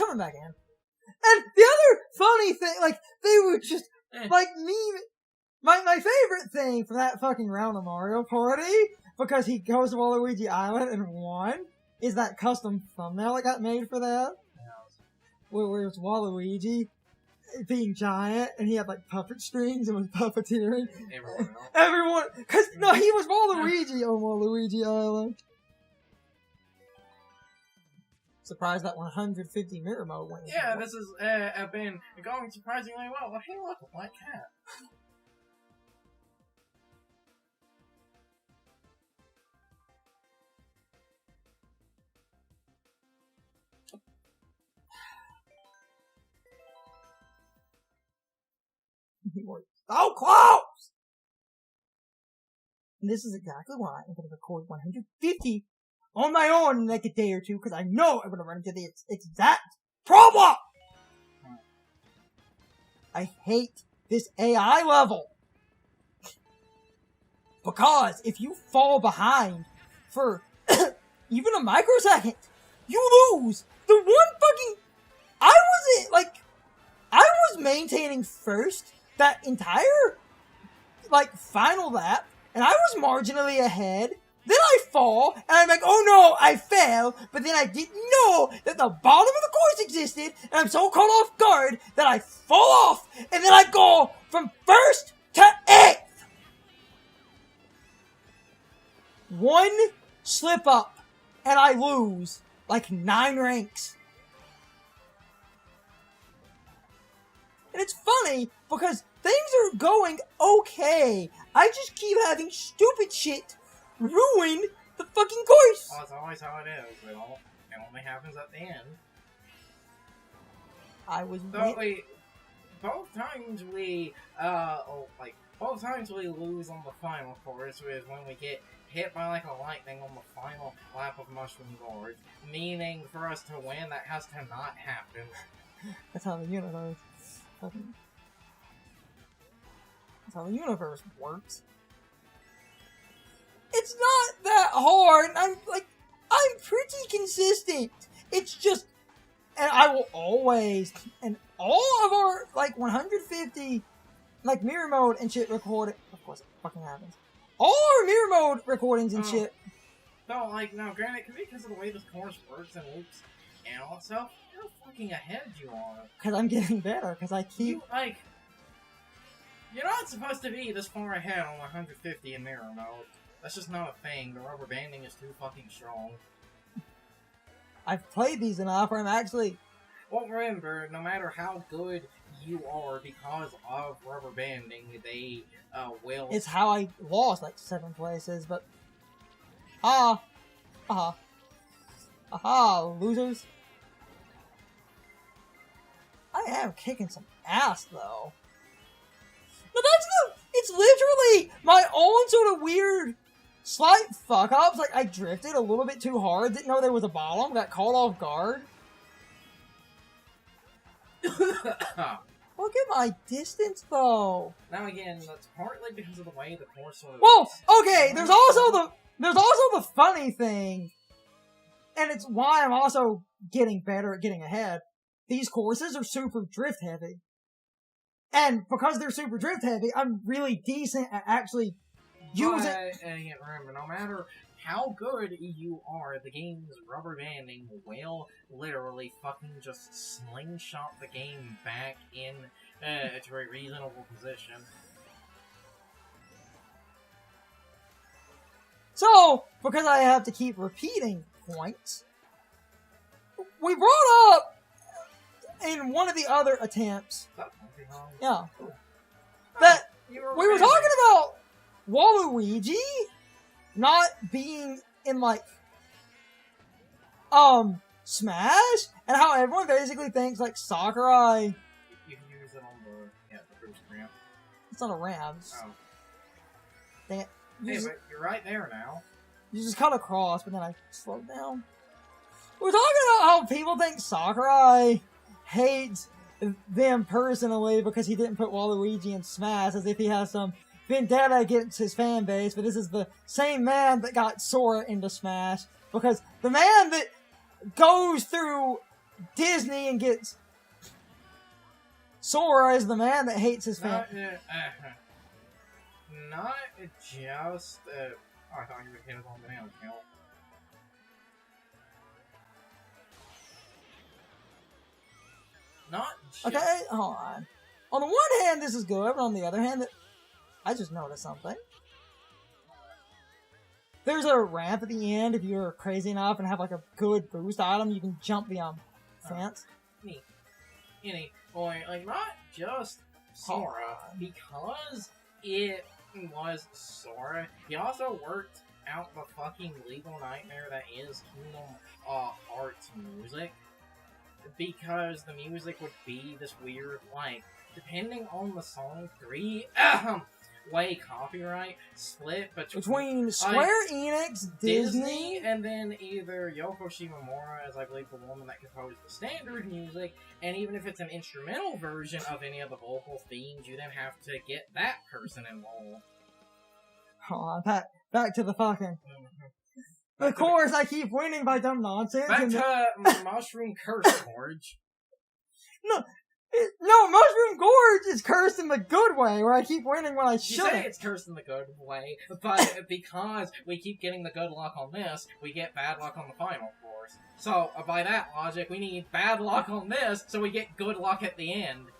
coming back in. And the other funny thing, like, they were just, like, my favorite thing from that fucking round of Mario Party, because he goes to Waluigi Island and won, is that custom thumbnail that got made for that. Where it's Waluigi being giant, and he had, like, puppet strings and was puppeteering. Everyone, cause, no, he was Waluigi on Waluigi Island. Surprised that 150 mirror mode went. Yeah, this has been going surprisingly well. Well, hey, look, a black cat. So close! And this is exactly why I'm going to record 150 on my own in like a day or two, because I know I'm going to run into the exact problem! I hate this AI level. Because if you fall behind for even a microsecond, you lose the one fucking... I was maintaining first that entire, like, final lap, and I was marginally ahead. Then I fall, and I'm like, oh no, I fell, but then I didn't know that the bottom of the course existed, and I'm so caught off guard that I fall off, and then I go from first to 8th. One slip up, and I lose, like, 9 ranks. And it's funny, because things are going okay. I just keep having stupid shit ruin the fucking course. Well, that's always how it is. It only happens at the end. Both times we lose on the final course is when we get hit by like a lightning on the final lap of Mushroom Gorge. Meaning, for us to win, that has to not happen. That's how the universe works. It's not that hard. I'm pretty consistent. It's just, and I will always, and all of our, like, 150, like, mirror mode and shit recording, of course it fucking happens. All our mirror mode recordings and shit. No, like, now granted, because of the way this course works and loops and all that stuff, how fucking ahead you are. Because I'm getting better, because I keep... You're not supposed to be this far ahead on 150 in mirror mode. That's just not a thing. The rubber banding is too fucking strong. I've played these enough where I'm actually... Well, remember, no matter how good you are, because of rubber banding, they will... It's how I lost, like, 7 places, but... losers. I am kicking some ass, though. But it's literally my own sort of weird, slight fuck-ups. Like, I drifted a little bit too hard, didn't know there was a bottom, got caught off guard. Look at my distance, though. Now again, that's partly because of the way the course sort of... Well, okay, there's also the funny thing, and it's why I'm also getting better at getting ahead. These courses are super drift heavy. And because they're super drift heavy, I'm really decent at actually using... remember, no matter how good you are, the game's rubber banding will literally fucking just slingshot the game back in to a reasonable position. So, because I have to keep repeating points, we brought up in one of the other attempts, that we were talking about Waluigi not being in, like, Smash, and how everyone basically thinks, like, Sakurai... You can use it on the first ramp. It's not a ramp. Oh. Dang it. But you're right there now. You just cut across, but then I slowed down. We're talking about how people think Sakurai hates them personally because he didn't put Waluigi in Smash, as if he has some vendetta against his fan base, but this is the same man that got Sora into Smash, because the man that goes through Disney and gets Sora as the man that hates his Not, family. not just. Oh, I thought you were hit on banana peel. Not just. Okay, hold on. On the one hand, this is good, but on the other hand, I just noticed something. There's a ramp at the end if you're crazy enough and have like a good boost item, you can jump the fence. Neat. Anyway, like, not just Sora, because it was Sora, he also worked out the fucking legal nightmare that is Kingdom Hearts music. Because the music would be this weird, like, depending on the song, way copyright split between Square Enix, Disney, and then either Yoko Shimomura, as I believe the woman that composed the standard music, and even if it's an instrumental version of any of the vocal themes, you then have to get that person involved. Hold on, back to the fucking... Of course, I keep winning by dumb nonsense. Back to Mushroom Curse Forge. No, Mushroom Gorge is cursed in the good way, where I keep winning when I shouldn't. You say it's cursed in the good way, but because we keep getting the good luck on this, we get bad luck on the final course. So, by that logic, we need bad luck on this, so we get good luck at the end.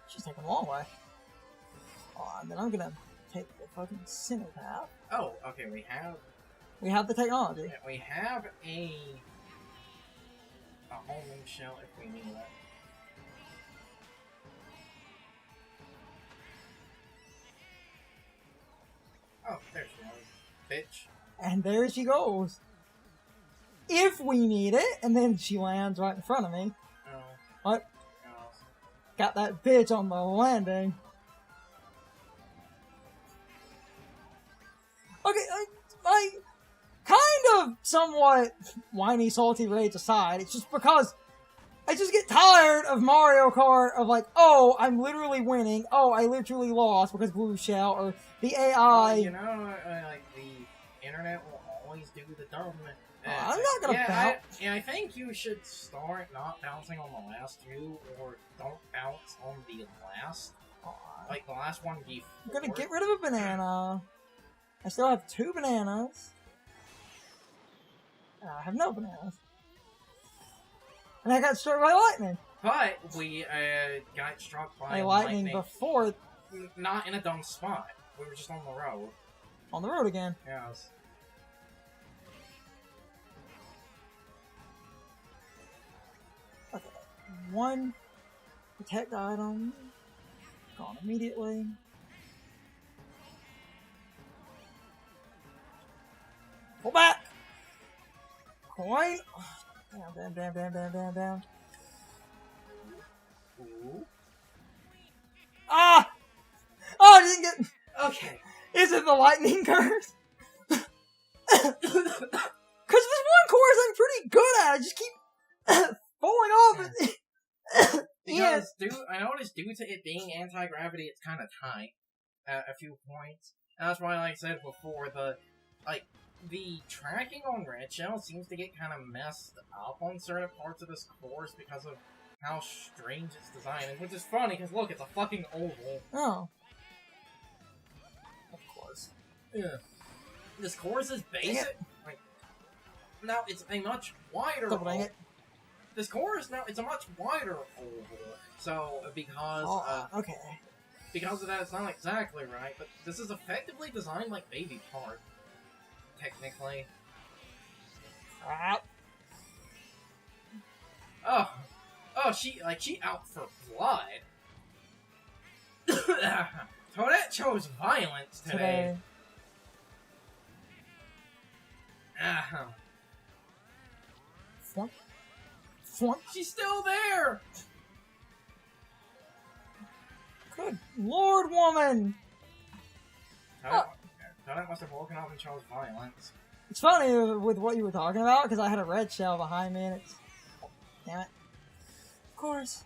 She's taking a long way. And then I'm gonna take the fucking center path. Oh, okay, we have the technology. Yeah, we have a homing shell if we need it. Oh, there she goes, bitch. And there she goes. If we need it, and then she lands right in front of me. Oh. What? Oh. Got that bitch on the landing. Okay, I kind of somewhat whiny, salty rage aside, it's just because I just get tired of Mario Kart of like, oh, I'm literally winning, oh, I literally lost because Blue Shell, or the AI... Well, you know, like, the internet will always do the dumb... I'm not gonna bounce. I think you should start not bouncing on the last two, or don't bounce on the last... Like, the last one before. I'm gonna get rid of a banana. I still have 2 bananas. I have no bananas. And I got struck by lightning. But we got struck by lightning before. Not in a dumb spot. We were just on the road. On the road again. Yes. Okay. 1 protect item. Gone immediately. Pull back! Coin! Oh, damn. Ooh. Ah! Oh, I didn't get... Okay. Is it the lightning curse? Because this one course I'm pretty good at. I just keep falling off. Because I noticed due to it being anti-gravity, it's kind of tight at a few points. And that's why, like I said before, the tracking on Red Shell seems to get kind of messed up on certain parts of this course because of how strange its design is. Which is funny, because look, it's a fucking oval. Oh. Of course. Yeah. This course is basic. Like, now, it's a much wider oval. This course, now, it's a much wider oval. So, because okay. Because of that, it's not exactly right, but this is effectively designed like Baby Kart. Technically. Crap. Oh, she out for blood. Toadette chose violence today. Flunk. She's still there. Good Lord, woman. Toadette must have woken up and chose violence. It's funny with what you were talking about, because I had a red shell behind me, and it's... Oh, damn it. Of course,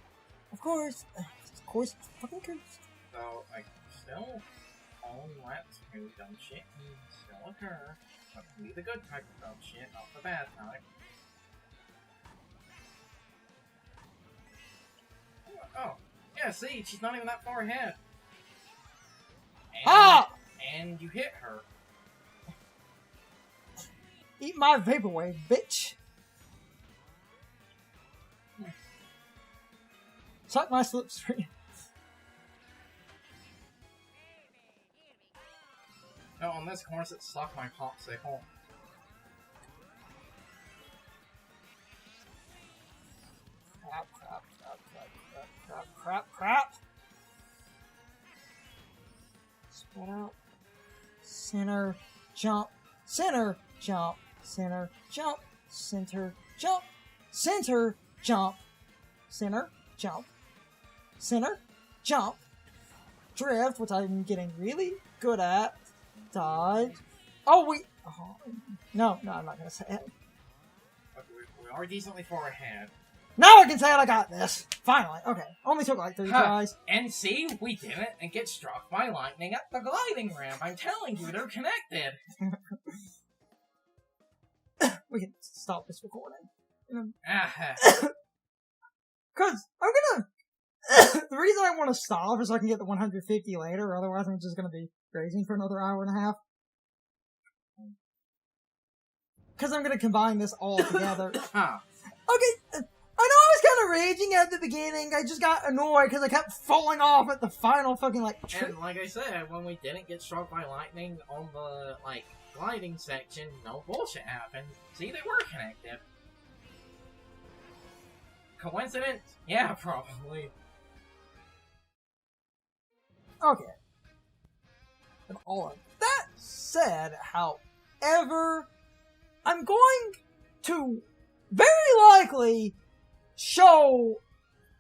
fucking cursed. So, like, still all rats who dumb shit can still occur, but be the good type of dumb shit, not the bad type. Oh, yeah, see, she's not even that far ahead. And you hit her. Eat my vaporwave, bitch. Suck my slipstream. No, on this course, it's suck my popsicle. Crap. Split out. Center, jump, center, jump, center, jump, center, jump, center, jump, center, jump, center, jump, drift, which I'm getting really good at, dodge. Oh, no, I'm not gonna say it. Okay, we are decently far ahead. Now I can say it, I got this. Finally, okay. Only took like 3 tries. And see, we didn't and get struck by lightning at the gliding ramp. I'm telling you, they're connected. We can stop this recording. Cause I'm gonna... the reason I want to stop is so I can get the 150 later, otherwise I'm just gonna be grazing for another hour and a half. Cause I'm gonna combine this all together. Okay, I know I was kind of raging at the beginning. I just got annoyed because I kept falling off at the final fucking, And like I said, when we didn't get struck by lightning on the, gliding section, no bullshit happened. See, they were connected. Coincidence? Yeah, probably. Okay. And all of that said, however, I'm going to very likely show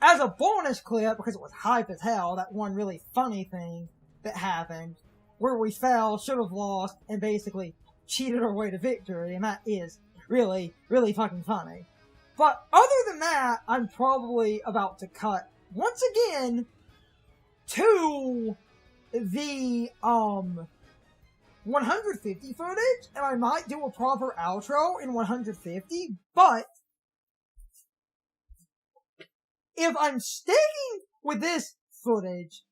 as a bonus clip, because it was hype as hell, that one really funny thing that happened where we fell, should have lost, and basically cheated our way to victory, and that is really, really fucking funny. But other than that, I'm probably about to cut once again to the 150 footage, and I might do a proper outro in 150, but if I'm sticking with this footage,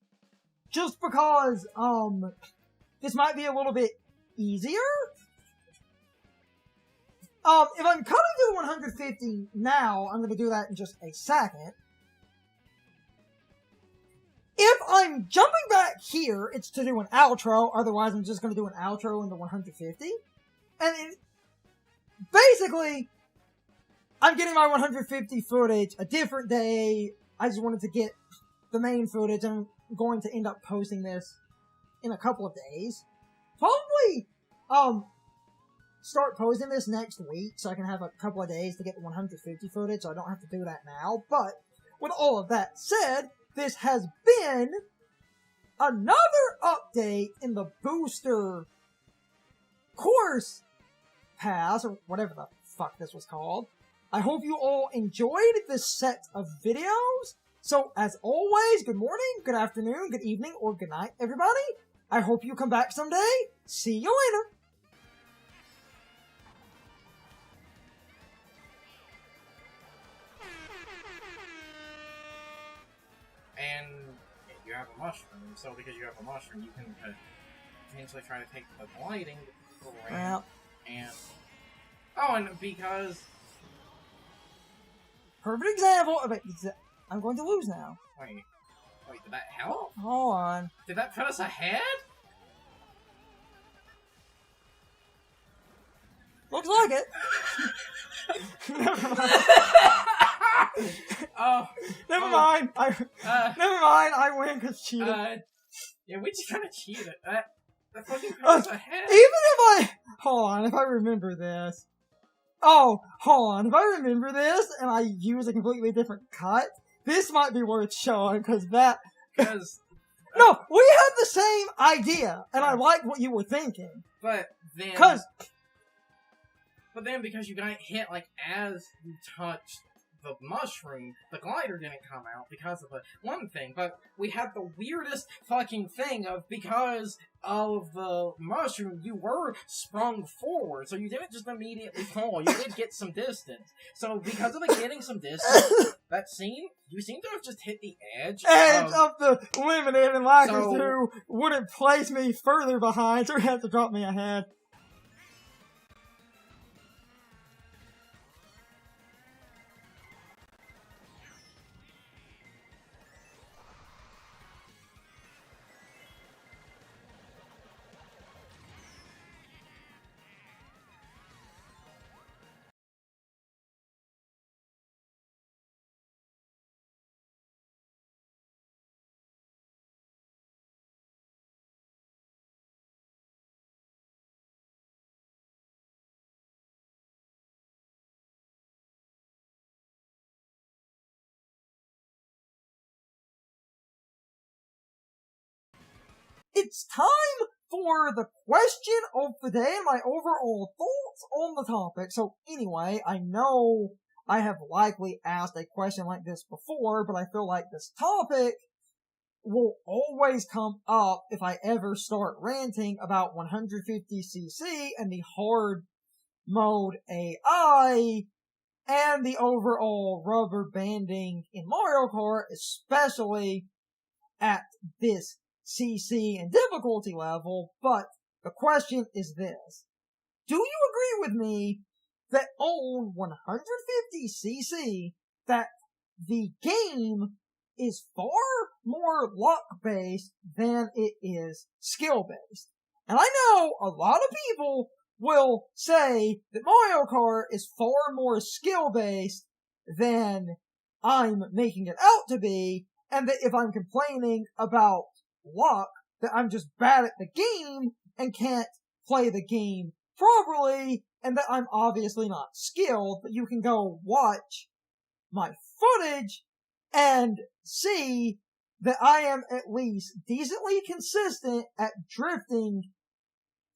just because, this might be a little bit easier, if I'm cutting to 150 now, I'm gonna do that in just a second. If I'm jumping back here, it's to do an outro, otherwise I'm just gonna do an outro into 150. And basically, I'm getting my 150 footage a different day. I just wanted to get the main footage, and I'm going to end up posting this in a couple of days. Probably, start posting this next week, so I can have a couple of days to get the 150 footage, so I don't have to do that now. But, with all of that said, this has been another update in the Booster Course Pass, or whatever the fuck this was called. I hope you all enjoyed this set of videos. So, as always, good morning, good afternoon, good evening, or good night, everybody. I hope you come back someday. See you later. And you have a mushroom, so because you have a mushroom, you can potentially try to take the gliding ramp. And because perfect example of it. I'm going to lose now. Wait, did that help? Hold on. Did that put us ahead? Looks like it. Never mind. Never mind. I win because cheated. Yeah, we just kind of cheated. That fucking put us ahead. Hold on, if I remember this. Oh, hold on. If I remember this and I use a completely different cut, this might be worth showing, because no, we had the same idea, and I like what you were thinking. But then because you got hit, as you touched the mushroom, the glider didn't come out because of the one thing, but we had the weirdest fucking thing of because of the mushroom, you were sprung forward, so you didn't just immediately fall, you did get some distance. So because of the getting some distance, that scene, you seem to have just hit the edge of the limited, and Lacus 2 wouldn't place me further behind, so he had to drop me ahead. It's time for the question of the day and my overall thoughts on the topic. So anyway, I know I have likely asked a question like this before, but I feel like this topic will always come up if I ever start ranting about 150cc and the hard mode AI and the overall rubber banding in Mario Kart, especially at this CC and difficulty level. But the question is this: do you agree with me that on 150cc that the game is far more luck-based than it is skill-based? And I know a lot of people will say that Mario Kart is far more skill-based than I'm making it out to be, and that if I'm complaining about luck, that I'm just bad at the game and can't play the game properly, and that I'm obviously not skilled. But you can go watch my footage and see that I am at least decently consistent at drifting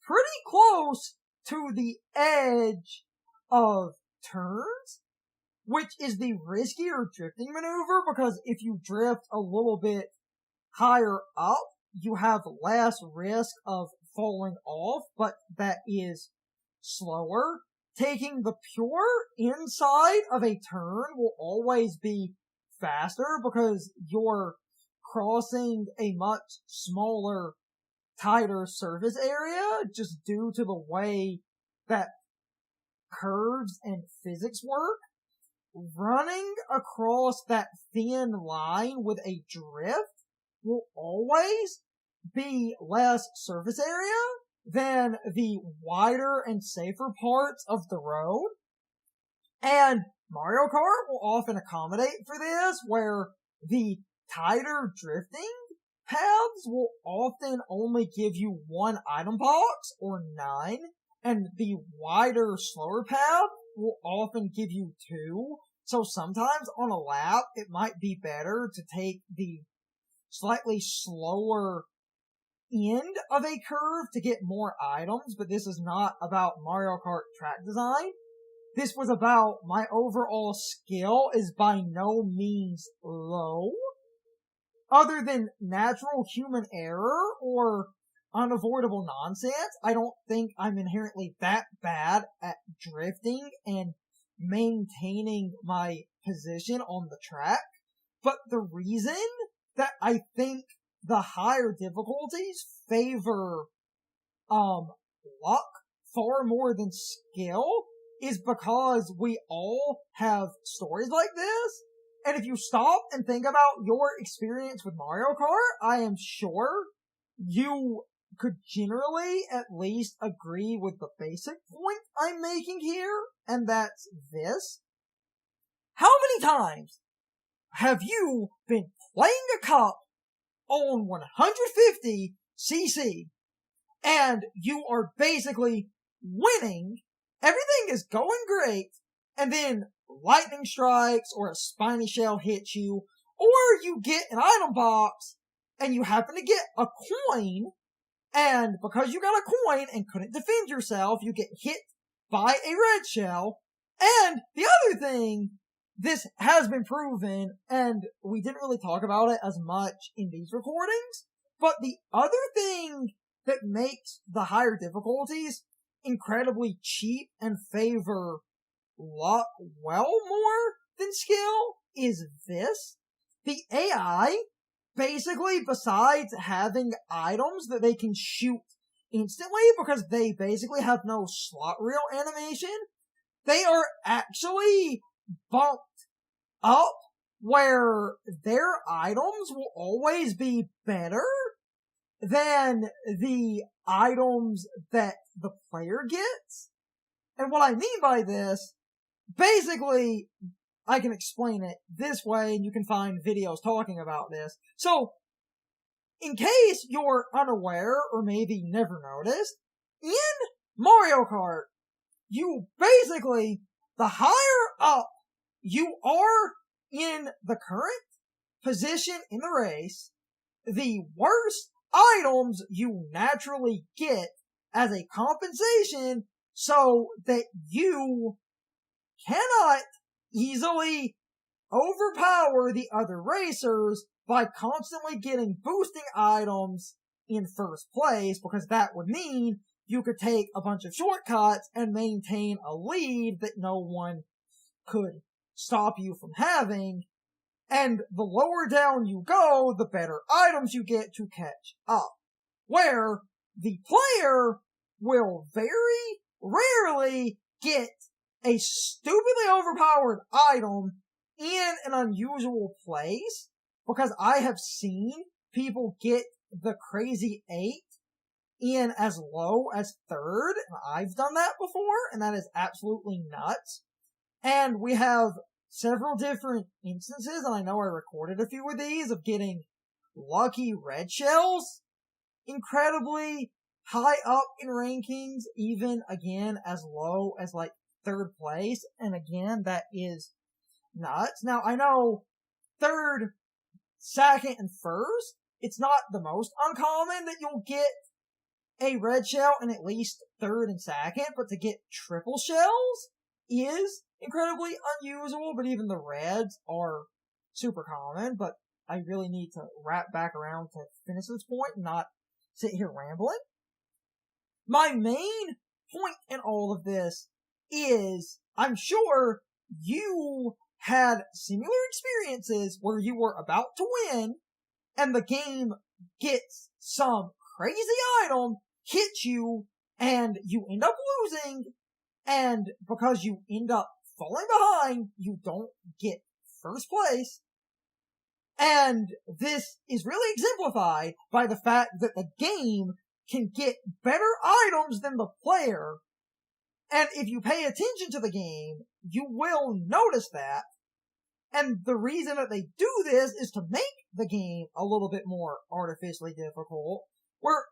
pretty close to the edge of turns, which is the riskier drifting maneuver, because if you drift a little bit higher up, you have less risk of falling off, but that is slower. Taking the pure inside of a turn will always be faster because you're crossing a much smaller, tighter surface area just due to the way that curves and physics work. Running across that thin line with a drift will always be less surface area than the wider and safer parts of the road. And Mario Kart will often accommodate for this, where the tighter drifting paths will often only give you one item box, or 9, and the wider, slower path will often give you 2. So sometimes on a lap, it might be better to take the slightly slower end of a curve to get more items, but this is not about Mario Kart track design. This was about my overall skill is by no means low. Other than natural human error or unavoidable nonsense, I don't think I'm inherently that bad at drifting and maintaining my position on the track. But the reason that I think the higher difficulties favor luck far more than skill is because we all have stories like this. And if you stop and think about your experience with Mario Kart, I am sure you could generally at least agree with the basic point I'm making here, and that's this. How many times have you been playing a cup on 150cc and you are basically winning, everything is going great, and then lightning strikes or a spiny shell hits you, or you get an item box and you happen to get a coin, and because you got a coin and couldn't defend yourself, you get hit by a red shell. And the other thing this has been proven, and we didn't really talk about it as much in these recordings, but the other thing that makes the higher difficulties incredibly cheap and favor luck well more than skill is this. The AI, basically, besides having items that they can shoot instantly because they basically have no slot reel animation, they are actually bumped up where their items will always be better than the items that the player gets. And what I mean by this, basically, I can explain it this way, and you can find videos talking about this. So, in case you're unaware, or maybe never noticed, in Mario Kart, you basically, the higher up you are in the current position in the race, the worse items you naturally get as a compensation so that you cannot easily overpower the other racers by constantly getting boosting items in first place, because that would mean you could take a bunch of shortcuts and maintain a lead that no one could stop you from having. And the lower down you go, the better items you get to catch up. Where the player will very rarely get a stupidly overpowered item in an unusual place, because I have seen people get the crazy 8 in as low as 3rd, and I've done that before, and that is absolutely nuts. And we have several different instances, and I know I recorded a few of these, of getting lucky red shells incredibly high up in rankings, even again as low as like 3rd place, and again, that is nuts. Now, I know 3rd, 2nd, and 1st, it's not the most uncommon that you'll get a red shell in at least 3rd and 2nd, but to get triple shells is incredibly unusual, but even the reds are super common. But I really need to wrap back around to finish this point and not sit here rambling. My main point in all of this is, I'm sure you had similar experiences where you were about to win and the game gets some crazy item, hits you, and you end up losing, and because you end up falling behind, you don't get first place. And this is really exemplified by the fact that the game can get better items than the player. And if you pay attention to the game, you will notice that. And the reason that they do this is to make the game a little bit more artificially difficult, where,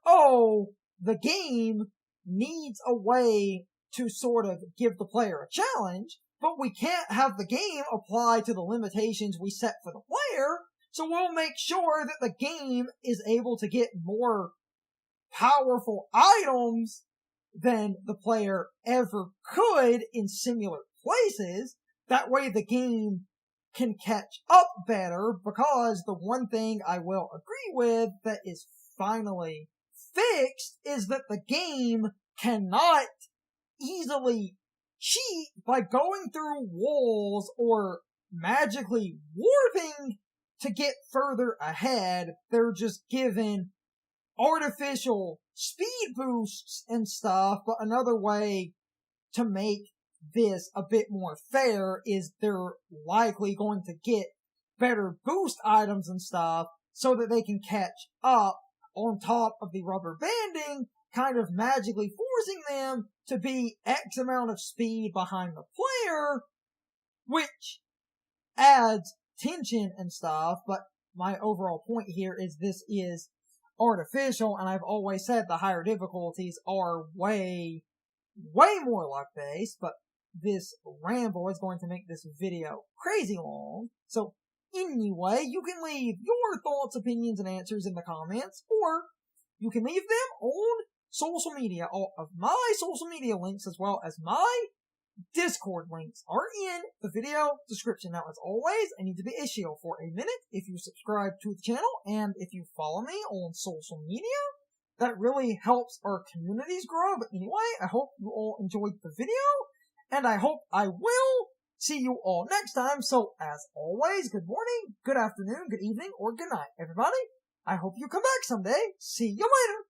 the game needs a way to sort of give the player a challenge, but we can't have the game apply to the limitations we set for the player, so we'll make sure that the game is able to get more powerful items than the player ever could in similar places. That way the game can catch up better, because the one thing I will agree with that is finally fixed is that the game cannot easily cheat by going through walls or magically warping to get further ahead. They're just given artificial speed boosts and stuff, but another way to make this a bit more fair is they're likely going to get better boost items and stuff so that they can catch up on top of the rubber banding, kind of magically forcing them to be X amount of speed behind the player, which adds tension and stuff. But my overall point here is this is artificial, and I've always said the higher difficulties are way more luck-based, but this ramble is going to make this video crazy long. So anyway, you can leave your thoughts, opinions, and answers in the comments, or you can leave them on social media. All of my social media links, as well as my Discord links are in the video description. Now, as always, I need to be Ishio for a minute. If you subscribe to the channel and if you follow me on social media, that really helps our communities grow. But anyway, I hope you all enjoyed the video, and I hope I will see you all next time. So, as always, good morning, good afternoon, good evening, or good night, everybody. I hope you come back someday. See you later.